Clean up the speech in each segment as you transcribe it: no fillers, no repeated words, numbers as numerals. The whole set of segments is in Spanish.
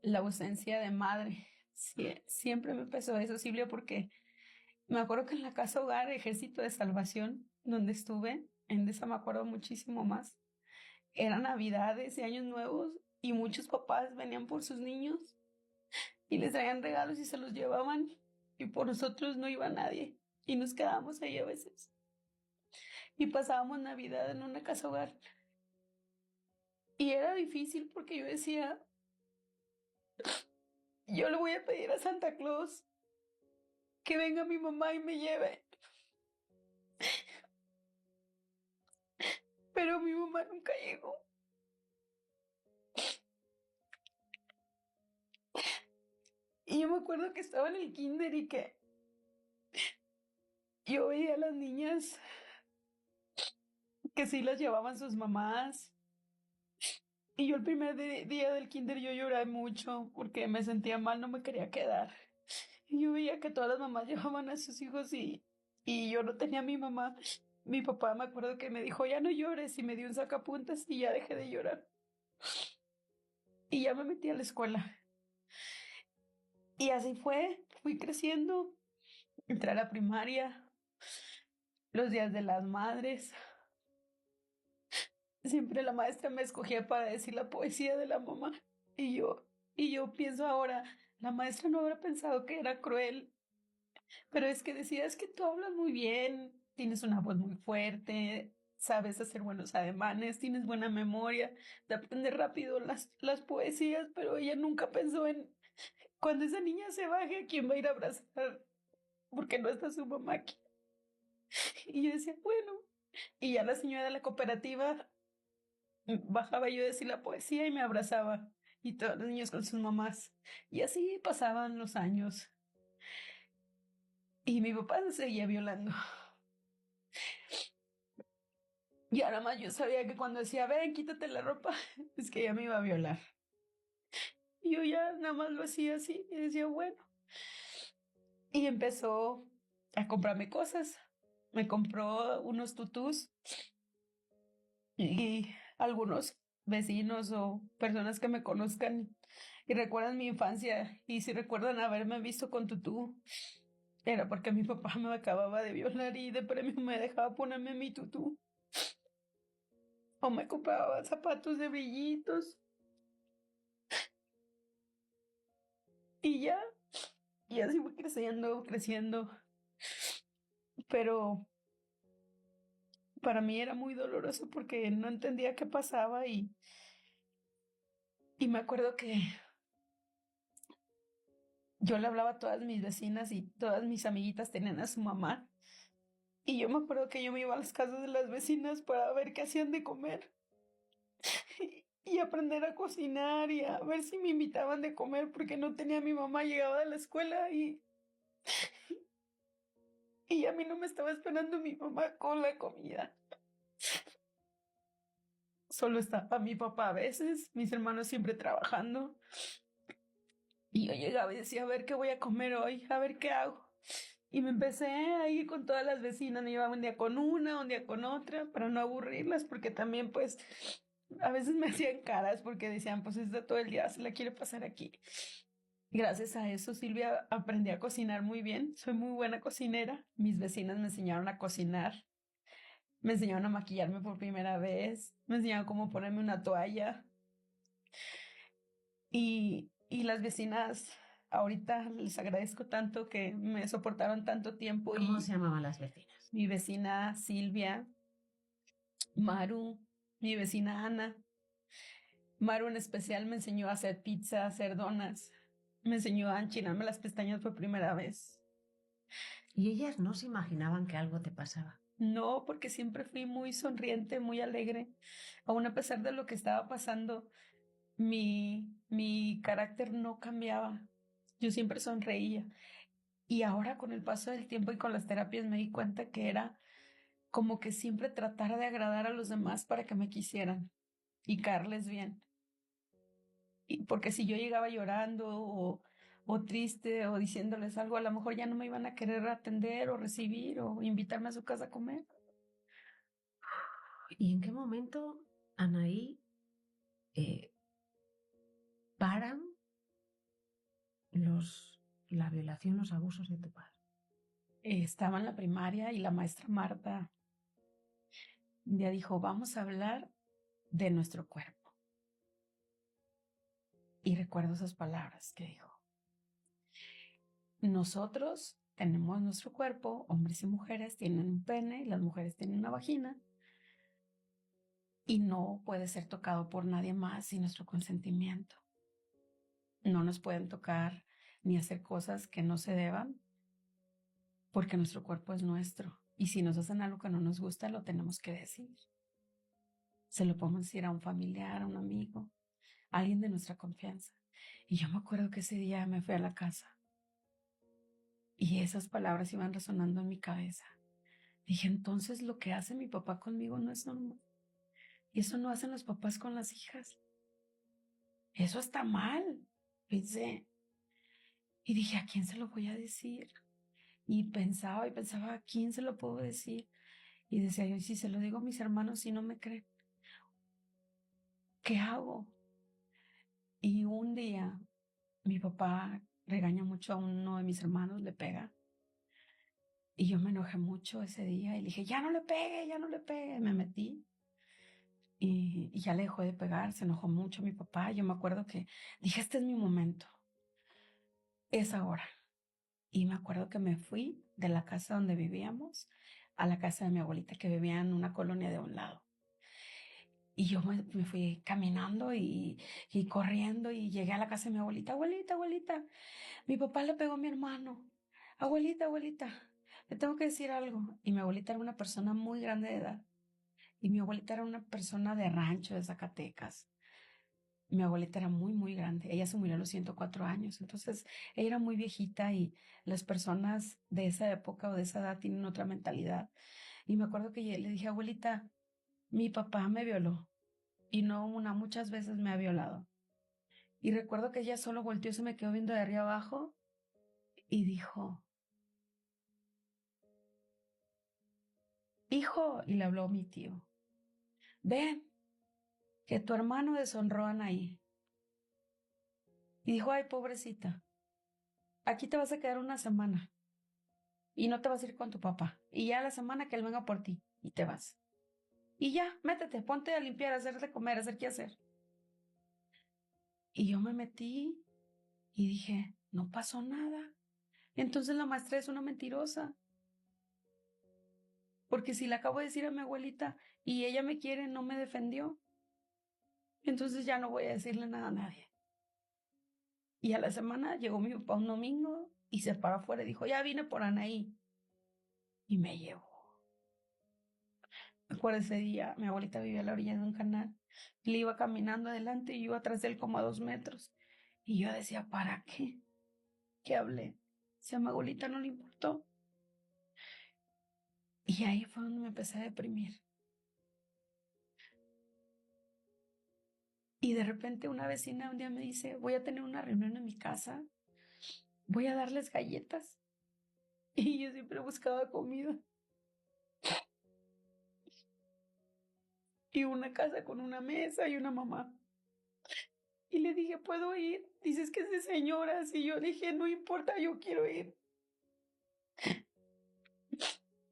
la ausencia de madre. Siempre me pesó eso, Silvia, porque me acuerdo que en la casa hogar Ejército de Salvación, donde estuve, en esa me acuerdo muchísimo más, eran Navidades y Años Nuevos y muchos papás venían por sus niños y les traían regalos y se los llevaban y por nosotros no iba nadie y nos quedábamos ahí a veces y pasábamos Navidad en una casa hogar y era difícil porque yo decía, yo le voy a pedir a Santa Claus que venga mi mamá y me lleve, pero mi mamá nunca llegó. Y yo me acuerdo que estaba en el kinder y que yo veía a las niñas que sí las llevaban sus mamás. Y yo el primer día del kinder yo lloré mucho porque me sentía mal, no me quería quedar. Y yo veía que todas las mamás llevaban a sus hijos y yo no tenía a mi mamá. Mi papá me acuerdo que me dijo, ya no llores, y me dio un sacapuntas y ya dejé de llorar. Y ya me metí a la escuela. Y así fui creciendo, entré a la primaria, los días de las madres. Siempre la maestra me escogía para decir la poesía de la mamá. Y yo, y yo pienso ahora, la maestra no habrá pensado que era cruel, pero es que decía, es que tú hablas muy bien, tienes una voz muy fuerte, sabes hacer buenos ademanes, tienes buena memoria, te aprendes rápido las poesías, pero ella nunca pensó en cuando esa niña se baje, ¿quién va a ir a abrazar? Porque no está su mamá aquí. Y yo decía, bueno, y ya la señora de la cooperativa bajaba yo a decir la poesía y me abrazaba, y todos los niños con sus mamás. Y así pasaban los años. Y mi papá nos seguía violando. Y nada más yo sabía que cuando decía, ven, quítate la ropa, es que ella me iba a violar. Y yo ya nada más lo hacía así y decía, bueno. Y empezó a comprarme cosas. Me compró unos tutús y algunos vecinos o personas que me conozcan y recuerdan mi infancia y si recuerdan haberme visto con tutú, era porque mi papá me acababa de violar y de premio me dejaba ponerme mi tutú. O me compraba zapatos de brillitos y ya, y así fui creciendo, creciendo. Pero para mí era muy doloroso porque no entendía qué pasaba y me acuerdo que yo le hablaba a todas mis vecinas y todas mis amiguitas tenían a su mamá. Y yo me acuerdo que yo me iba a las casas de las vecinas para ver qué hacían de comer y aprender a cocinar y a ver si me invitaban de comer porque no tenía a mi mamá, llegaba de la escuela y a mí no me estaba esperando mi mamá con la comida. Solo estaba mi papá a veces, mis hermanos siempre trabajando. Y yo llegaba y decía, a ver qué voy a comer hoy, a ver qué hago. Y me empecé a ir con todas las vecinas, me iba un día con una, un día con otra, para no aburrirlas, porque también pues a veces me hacían caras porque decían, pues está todo el día, se la quiere pasar aquí. Gracias a eso, Silvia, aprendí a cocinar muy bien, soy muy buena cocinera. Mis vecinas me enseñaron a cocinar, me enseñaron a maquillarme por primera vez, me enseñaron cómo ponerme una toalla. Y las vecinas, ahorita les agradezco tanto que me soportaron tanto tiempo. ¿Cómo Y se llamaban las vecinas? mi vecina Silvia, Maru, mi vecina Ana. Maru en especial me enseñó a hacer pizza, a hacer donas. Me enseñó a enchinarme las pestañas por primera vez. Y ellas no se imaginaban que algo te pasaba. No, porque siempre fui muy sonriente, muy alegre. Aún a pesar de lo que estaba pasando, mi carácter no cambiaba. Yo siempre sonreía. Y ahora con el paso del tiempo y con las terapias me di cuenta que era como que siempre tratar de agradar a los demás para que me quisieran y caerles bien. Y porque si yo llegaba llorando o triste o diciéndoles algo, a lo mejor ya no me iban a querer atender o recibir o invitarme a su casa a comer. ¿Y en qué momento, Anaí, paran la violación, los abusos de tu padre? Estaba en la primaria y la maestra Marta un día dijo, vamos a hablar de nuestro cuerpo. Y recuerdo esas palabras que dijo. Nosotros tenemos nuestro cuerpo, hombres y mujeres tienen un pene, las mujeres tienen una vagina, y no puede ser tocado por nadie más sin nuestro consentimiento. No nos pueden tocar ni hacer cosas que no se deban, porque nuestro cuerpo es nuestro. Y si nos hacen algo que no nos gusta, lo tenemos que decir. Se lo podemos decir a un familiar, a un amigo, a alguien de nuestra confianza. Y yo me acuerdo que ese día me fui a la casa y esas palabras iban resonando en mi cabeza. Dije, entonces lo que hace mi papá conmigo no es normal. Y eso no hacen los papás con las hijas. Eso está mal, pensé. Y dije, ¿a quién se lo voy a decir? Y pensaba, ¿a quién se lo puedo decir? Y decía yo, si se lo digo a mis hermanos, si no me creen, ¿qué hago? Y un día mi papá regaña mucho a uno de mis hermanos, le pega. Y yo me enojé mucho ese día y le dije, ya no le pegue, ya no le pegue. Me metí y ya le dejó de pegar, se enojó mucho mi papá. Yo me acuerdo que dije, este es mi momento, es ahora. Y me acuerdo que me fui de la casa donde vivíamos a la casa de mi abuelita que vivía en una colonia de un lado. Y yo me fui caminando y corriendo y llegué a la casa de mi abuelita. Abuelita, abuelita, mi papá le pegó a mi hermano. Abuelita, abuelita, le tengo que decir algo. Y mi abuelita era una persona muy grande de edad. Y mi abuelita era una persona de rancho, de Zacatecas. Mi abuelita era muy, muy grande. Ella se murió a los 104 años. Entonces, ella era muy viejita y las personas de esa época o de esa edad tienen otra mentalidad. Y me acuerdo que le dije, abuelita, mi papá me violó. Y no una, muchas veces me ha violado. Y recuerdo que ella solo volteó, se me quedó viendo de arriba abajo y dijo, hijo, y le habló a mi tío, ven, que tu hermano deshonró a Anaí. Y dijo, ay, pobrecita, aquí te vas a quedar una semana y no te vas a ir con tu papá. Y ya la semana que él venga por ti y te vas. Y ya, métete, ponte a limpiar, a hacer de comer, a hacer qué hacer. Y yo me metí y dije, no pasó nada. Entonces la maestra es una mentirosa. Porque si le acabo de decir a mi abuelita y ella me quiere, no me defendió, entonces ya no voy a decirle nada a nadie. Y a la semana llegó mi papá un domingo y se paró afuera y dijo, ya vine por Anaí. Y me llevó. Me acuerdo ese día, mi abuelita vivía a la orilla de un canal. Le iba caminando adelante y yo iba atrás de él como a 2 metros. Y yo decía, ¿para qué? ¿Qué hablé? Si a mi abuelita no le importó. Y ahí fue donde me empecé a deprimir. Y de repente una vecina un día me dice, voy a tener una reunión en mi casa, voy a darles galletas. Y yo siempre buscaba comida. Y una casa con una mesa y una mamá. Y le dije, ¿puedo ir? Dices que es de señoras. Y yo dije, no importa, yo quiero ir.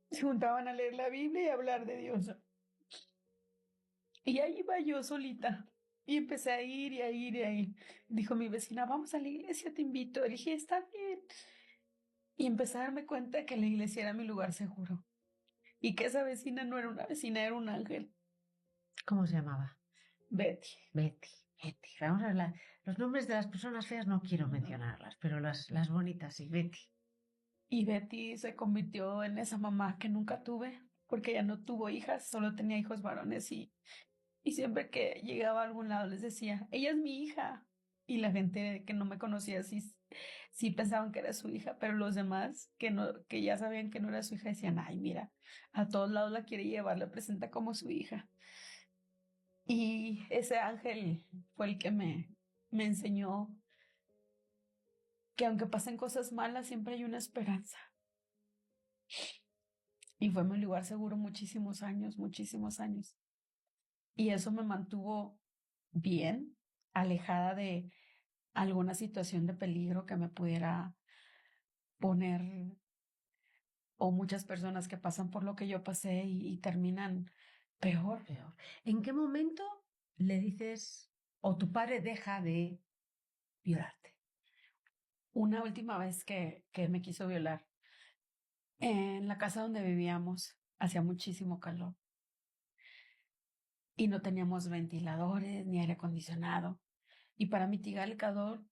Se juntaban a leer la Biblia y a hablar de Dios. Y ahí iba yo solita. Y empecé a ir y a ir y a ir. Dijo mi vecina, vamos a la iglesia, te invito. Le dije, está bien. Y empecé a darme cuenta que la iglesia era mi lugar seguro. Y que esa vecina no era una vecina, era un ángel. ¿Cómo se llamaba? Betty. Betty, Betty. Vamos a hablar. Los nombres de las personas feas no quiero mencionarlas, pero las bonitas sí, Betty. Y Betty se convirtió en esa mamá que nunca tuve, porque ella no tuvo hijas, solo tenía hijos varones y siempre que llegaba a algún lado les decía, ella es mi hija. Y la gente que no me conocía sí pensaban que era su hija, pero los demás que ya sabían que no era su hija decían, ay, mira, a todos lados la quiere llevar, la presenta como su hija. Y ese ángel fue el que me enseñó que aunque pasen cosas malas, siempre hay una esperanza. Y fue mi lugar seguro muchísimos años, muchísimos años. Y eso me mantuvo bien, alejada alguna situación de peligro que me pudiera poner, o muchas personas que pasan por lo que yo pasé y terminan peor. Peor. ¿En qué momento le dices o tu padre deja de violarte? Una última vez que me quiso violar, en la casa donde vivíamos, hacía muchísimo calor y no teníamos ventiladores ni aire acondicionado. Y para mitigar el calor,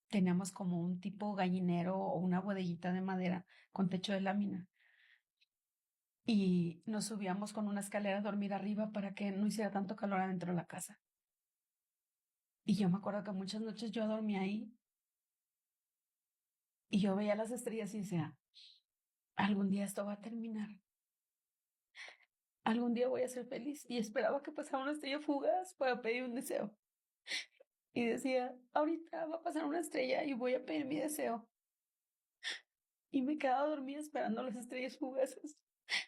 teníamos como un tipo gallinero o una bodeguita de madera con techo de lámina. Y nos subíamos con una escalera a dormir arriba para que no hiciera tanto calor adentro de la casa. Y yo me acuerdo que muchas noches yo dormía ahí y yo veía las estrellas y decía, algún día esto va a terminar. Algún día voy a ser feliz. Y esperaba que pasara una estrella fugaz para pedir un deseo. Y decía, ahorita va a pasar una estrella y voy a pedir mi deseo. Y me quedaba dormida esperando las estrellas fugaces.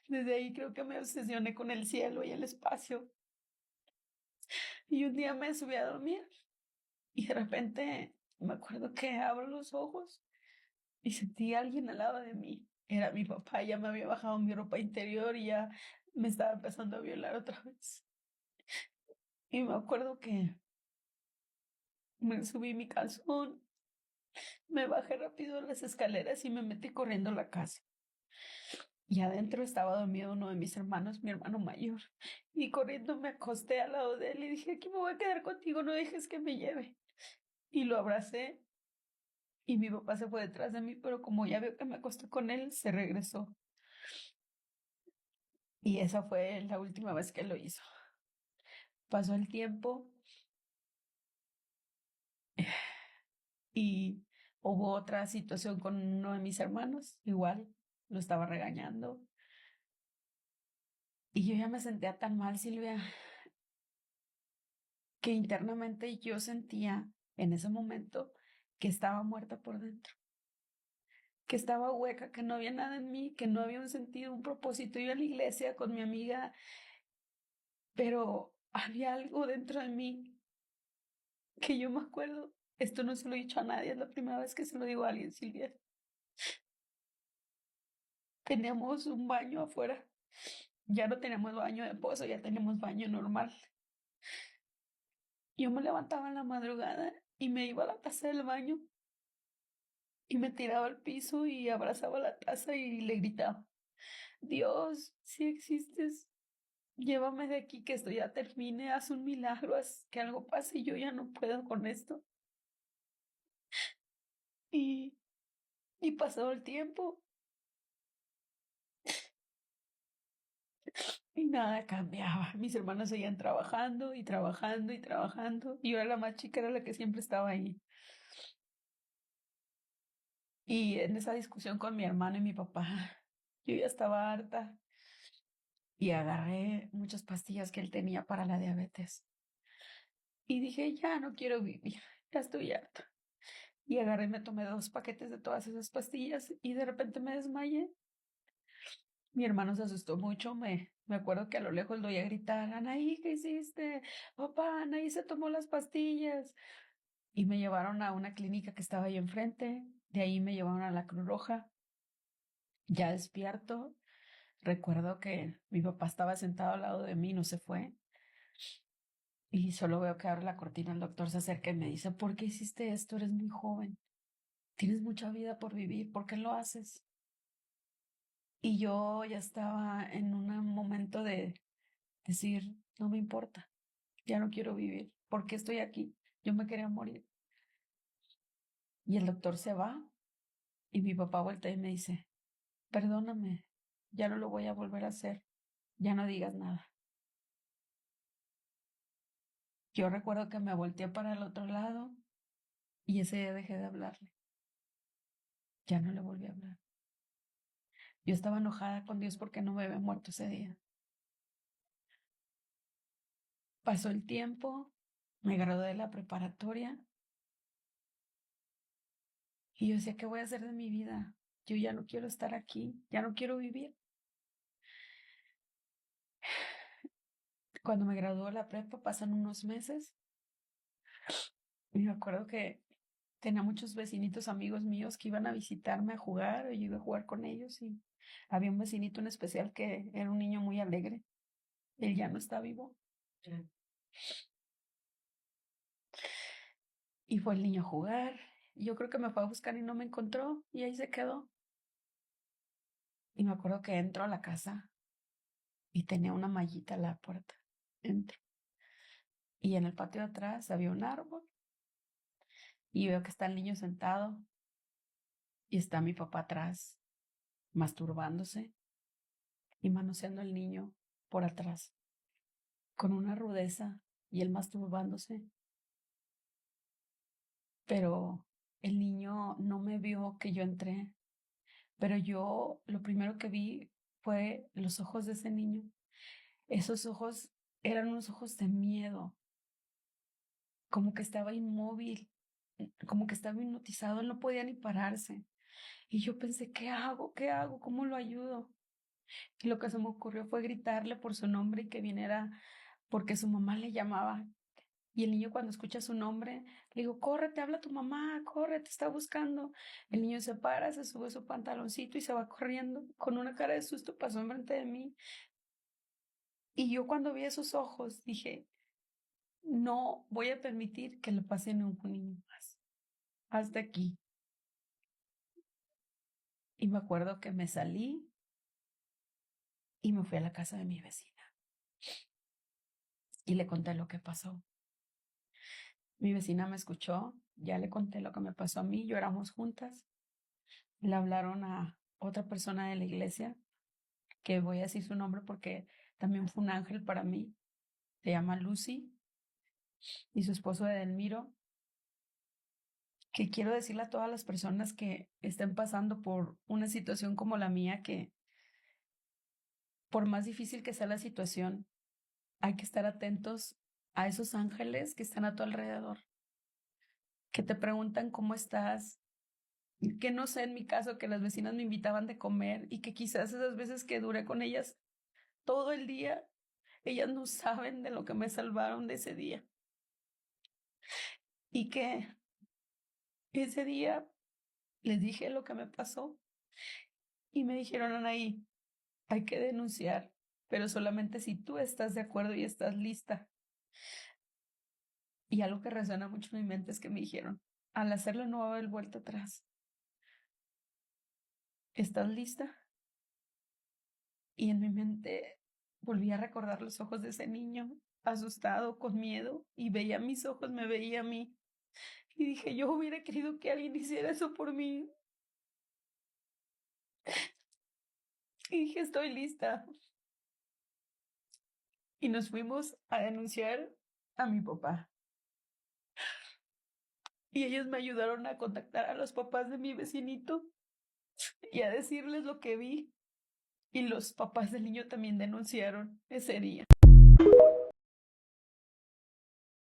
Desde ahí creo que me obsesioné con el cielo y el espacio. Y un día me subí a dormir y de repente me acuerdo que abro los ojos y sentí a alguien al lado de mí. Era mi papá, ya me había bajado mi ropa interior y ya me estaba empezando a violar otra vez. Y me acuerdo que me subí mi calzón, me bajé rápido las escaleras y me metí corriendo a la casa. Y adentro estaba dormido uno de mis hermanos, mi hermano mayor. Y corriendo me acosté al lado de él y dije, aquí me voy a quedar contigo, no dejes que me lleve. Y lo abracé y mi papá se fue detrás de mí, pero como ya vio que me acosté con él, se regresó. Y esa fue la última vez que lo hizo. Pasó el tiempo y hubo otra situación con uno de mis hermanos, igual lo estaba regañando. Y yo ya me sentía tan mal, Silvia, que internamente yo sentía en ese momento que estaba muerta por dentro, que estaba hueca, que no había nada en mí, que no había un sentido, un propósito. Iba a la iglesia con mi amiga, pero había algo dentro de mí que yo me acuerdo. Esto no se lo he dicho a nadie, es la primera vez que se lo digo a alguien, Silvia. Teníamos un baño afuera, ya no tenemos baño de pozo, ya tenemos baño normal. Yo me levantaba en la madrugada y me iba a la taza del baño y me tiraba al piso y abrazaba la taza y le gritaba, Dios, si existes, llévame de aquí, que esto ya termine, haz un milagro, haz que algo pase y yo ya no puedo con esto. Y, y pasado el tiempo y nada cambiaba. Mis hermanos seguían trabajando y trabajando y trabajando. Y yo era la más chica, era la que siempre estaba ahí. Y en esa discusión con mi hermano y mi papá, yo ya estaba harta y agarré muchas pastillas que él tenía para la diabetes. Y dije, ya no quiero vivir, ya estoy harta. Y agarré y me tomé 2 paquetes de todas esas pastillas y de repente me desmayé. Mi hermano se asustó mucho, me acuerdo que a lo lejos lo oía gritar, Anaí, ¿qué hiciste? Papá, Anaí se tomó las pastillas. Y me llevaron a una clínica que estaba ahí enfrente, de ahí me llevaron a la Cruz Roja. Ya despierto, recuerdo que mi papá estaba sentado al lado de mí, no se fue. Y solo veo que abre la cortina, el doctor se acerca y me dice, ¿por qué hiciste esto? Eres muy joven, tienes mucha vida por vivir, ¿por qué lo haces? Y yo ya estaba en un momento de decir, no me importa, ya no quiero vivir, ¿por qué estoy aquí? Yo me quería morir. Y el doctor se va y mi papá vuelta y me dice, perdóname, ya no lo voy a volver a hacer, ya no digas nada. Yo recuerdo que me volteé para el otro lado y ese día dejé de hablarle, ya no le volví a hablar. Yo estaba enojada con Dios porque no me había muerto ese día. Pasó el tiempo, me gradué de la preparatoria y yo decía, ¿qué voy a hacer de mi vida? Yo ya no quiero estar aquí, ya no quiero vivir. Cuando me graduó de la prepa pasan unos meses y me acuerdo que tenía muchos vecinitos amigos míos que iban a visitarme a jugar, y yo iba a jugar con ellos y había un vecinito en especial que era un niño muy alegre. Él ya no está vivo. Y fue el niño a jugar. Y yo creo que me fue a buscar y no me encontró y ahí se quedó. Y me acuerdo que entro a la casa y tenía una mallita a la puerta. Entro. Y en el patio de atrás había un árbol y veo que está el niño sentado y está mi papá atrás, masturbándose y manoseando al niño por atrás, con una rudeza y él masturbándose. Pero el niño no me vio que yo entré, pero yo lo primero que vi fue los ojos de ese niño. Esos ojos eran unos ojos de miedo, como que estaba inmóvil, como que estaba hipnotizado, él no podía ni pararse. Y yo pensé, ¿qué hago? ¿Qué hago? ¿Cómo lo ayudo? Y lo que se me ocurrió fue gritarle por su nombre y que viniera porque su mamá le llamaba. Y el niño cuando escucha su nombre, le digo, corre, te habla tu mamá, corre, te está buscando. El niño se para, se sube su pantaloncito y se va corriendo. Con una cara de susto pasó enfrente de mí. Y yo cuando vi esos ojos dije, no voy a permitir que le pase a un niño más. Hasta aquí. Y me acuerdo que me salí y me fui a la casa de mi vecina. Y le conté lo que pasó. Mi vecina me escuchó, ya le conté lo que me pasó a mí, lloramos juntas. Le hablaron a otra persona de la iglesia, que voy a decir su nombre porque también fue un ángel para mí. Se llama Lucy y su esposo Edelmiro, que quiero decirle a todas las personas que estén pasando por una situación como la mía, que por más difícil que sea la situación, hay que estar atentos a esos ángeles que están a tu alrededor, que te preguntan cómo estás, que no sé, en mi caso, que las vecinas me invitaban de comer y que quizás esas veces que duré con ellas todo el día, ellas no saben de lo que me salvaron de ese día. Y que ese día les dije lo que me pasó y me dijeron, Anaí, hay que denunciar, pero solamente si tú estás de acuerdo y estás lista. Y algo que resuena mucho en mi mente es que me dijeron, al hacerlo no va a haber vuelta atrás. ¿Estás lista? Y en mi mente volví a recordar los ojos de ese niño, asustado, con miedo, y veía mis ojos, me veía a mí. Y dije, yo hubiera querido que alguien hiciera eso por mí. Y dije, estoy lista. Y nos fuimos a denunciar a mi papá. Y ellos me ayudaron a contactar a los papás de mi vecinito y a decirles lo que vi. Y los papás del niño también denunciaron ese día.